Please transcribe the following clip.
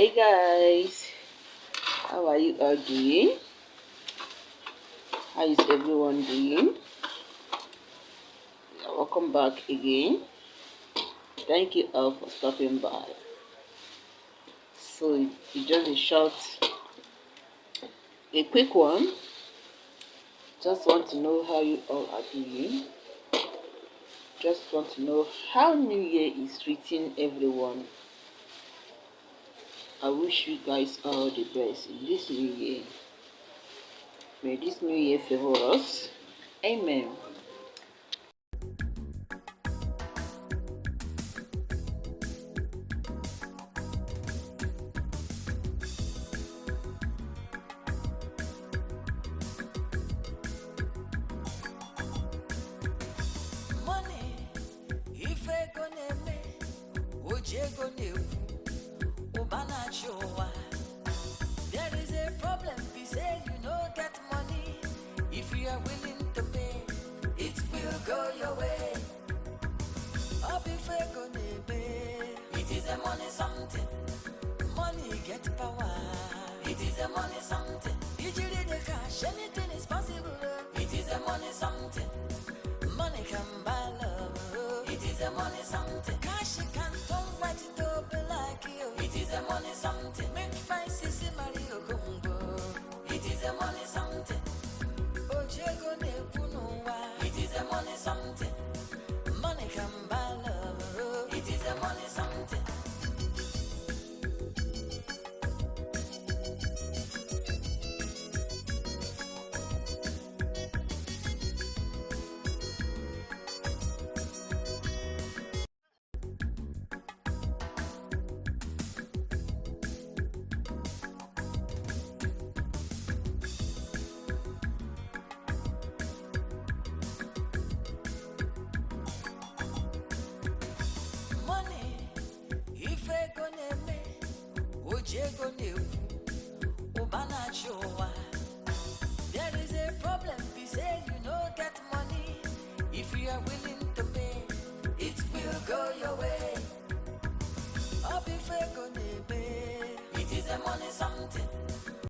Hey guys, how are you all doing? How is everyone doing? Welcome back again. Thank you all for stopping by. So it's just a quick one. Just want to know how you all are doing. Just want to know how New Year is treating everyone. I wish you guys all the best in this New Year. May this New Year favor us. Amen. There is a problem, we say you no get money. If you are willing to pay, it will go your way. It is a money something. Money get power. It is a money something. Usually the cash, anything is possible. It is a money something. Money can buy love. It is a money something. Cash can turn white to be like you. It is a money something. Make fine sissy Mario Gumbo. It is a money something. Ojego ne punuwa. It is a money something. Money can buy love. It is a money something. There is a problem, we say you no get money. If you are willing to pay, it will go your way. It is a money something.